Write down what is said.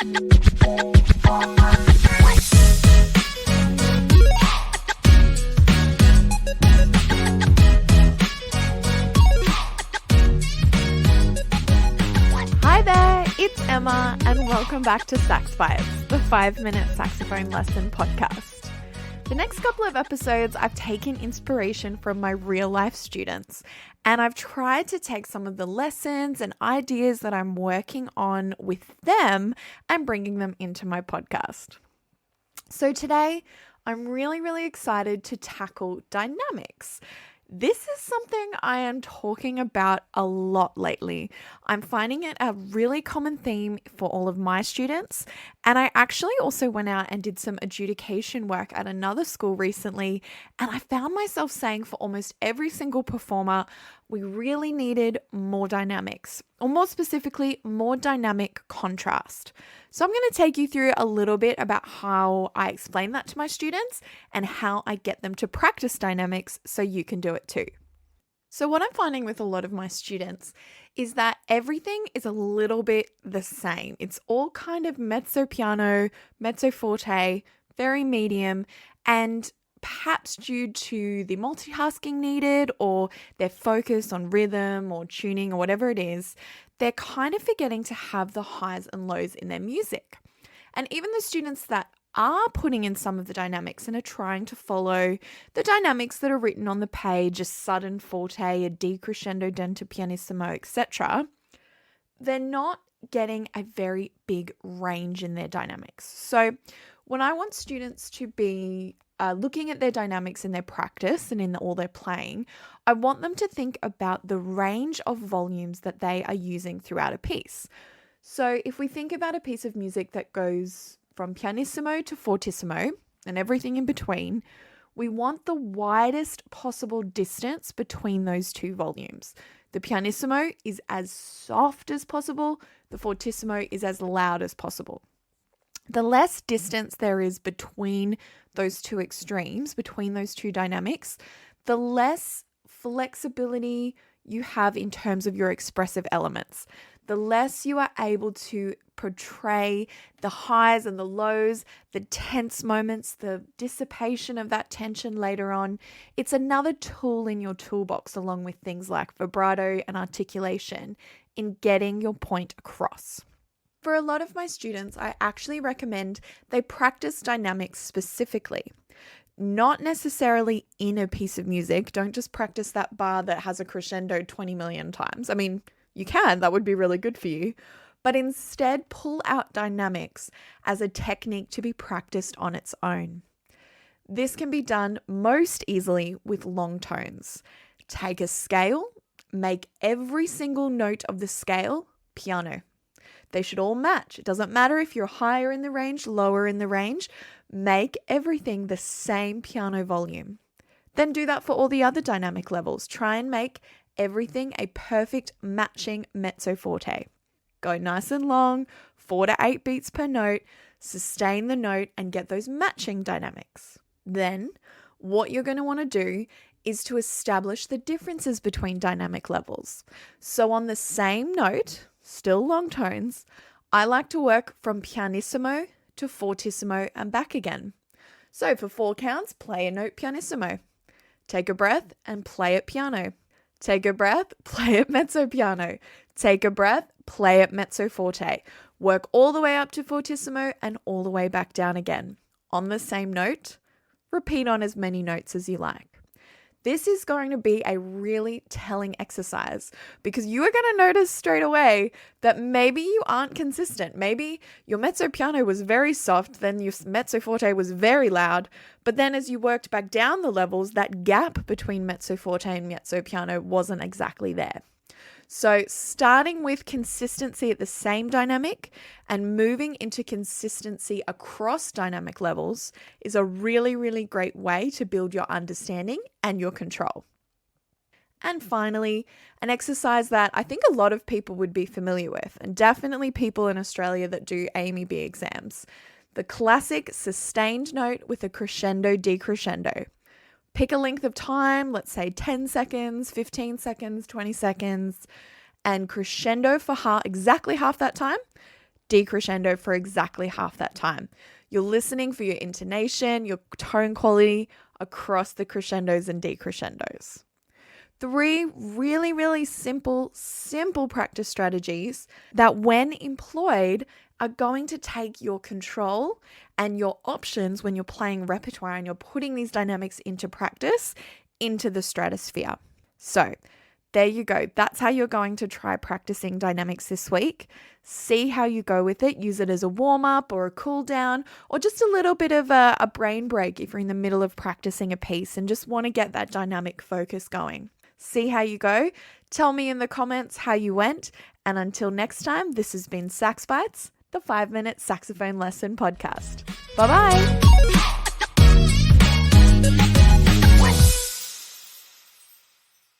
Hi there, it's Emma, and welcome back to Sax Vibes, the 5-minute saxophone lesson podcast. The next couple of episodes, I've taken inspiration from my real-life students, and I've tried to take some of the lessons and ideas that I'm working on with them and bringing them into my podcast. So today, I'm really excited to tackle dynamics. This is something I am talking about a lot lately. I'm finding it a really common theme for all of my students. And I actually also went out and did some adjudication work at another school recently. And I found myself saying for almost every single performer, we really needed more dynamics, or more specifically, more dynamic contrast. So I'm going to take you through a little bit about how I explain that to my students and how I get them to practice dynamics so you can do it too. So what I'm finding with a lot of my students is that everything is a little bit the same. It's all kind of mezzo piano, mezzo forte, very medium, and perhaps due to the multitasking needed or their focus on rhythm or tuning or whatever it is, they're kind of forgetting to have the highs and lows in their music. And even the students that are putting in some of the dynamics and are trying to follow the dynamics that are written on the page, a sudden forte, a decrescendo dento pianissimo, etc., they're not getting a very big range in their dynamics. So when I want students to be looking at their dynamics in their practice and in all their playing, I want them to think about the range of volumes that they are using throughout a piece. So if we think about a piece of music that goes from pianissimo to fortissimo and everything in between, we want the widest possible distance between those two volumes. The pianissimo is as soft as possible, the fortissimo is as loud as possible. The less distance there is between those two extremes, between those two dynamics, the less flexibility you have in terms of your expressive elements. The less you are able to portray the highs and the lows, the tense moments, the dissipation of that tension later on. It's another tool in your toolbox, along with things like vibrato and articulation, in getting your point across. For a lot of my students, I actually recommend they practice dynamics specifically, not necessarily in a piece of music. Don't just practice that bar that has a crescendo 20 million times. I mean, you can, that would be really good for you. But instead, pull out dynamics as a technique to be practiced on its own. This can be done most easily with long tones. Take a scale, make every single note of the scale piano. They should all match. It doesn't matter if you're higher in the range, lower in the range. Make everything the same piano volume. Then do that for all the other dynamic levels. Try and make everything a perfect matching mezzo forte. Go nice and long, 4 to 8 beats per note, sustain the note and get those matching dynamics. Then what you're going to want to do is to establish the differences between dynamic levels. So on the same note, still long tones, I like to work from pianissimo to fortissimo and back again. So for 4 counts, play a note pianissimo. Take a breath and play it piano. Take a breath, play it mezzo piano. Take a breath, play it mezzo forte. Work all the way up to fortissimo and all the way back down again. On the same note, repeat on as many notes as you like. This is going to be a really telling exercise because you are going to notice straight away that maybe you aren't consistent. Maybe your mezzo piano was very soft, then your mezzo forte was very loud, but then as you worked back down the levels, that gap between mezzo forte and mezzo piano wasn't exactly there. So starting with consistency at the same dynamic and moving into consistency across dynamic levels is a really great way to build your understanding and your control. And finally, an exercise that I think a lot of people would be familiar with, and definitely people in Australia that do AME-B exams, the classic sustained note with a crescendo decrescendo. Pick a length of time, let's say 10 seconds, 15 seconds, 20 seconds, and crescendo for exactly half that time. decrescendo for exactly half that time. You're listening for your intonation, your tone quality across the crescendos and decrescendos. 3 really, really simple practice strategies that when employed are going to take your control and your options when you're playing repertoire and you're putting these dynamics into practice into the stratosphere. So there you go. That's how you're going to try practicing dynamics this week. See how you go with it. Use it as a warm-up or a cool down or just a little bit of a brain break if you're in the middle of practicing a piece and just want to get that dynamic focus going. See how you go. Tell me in the comments how you went. And until next time, this has been Sax Bites, the 5-minute saxophone lesson podcast. Bye-bye.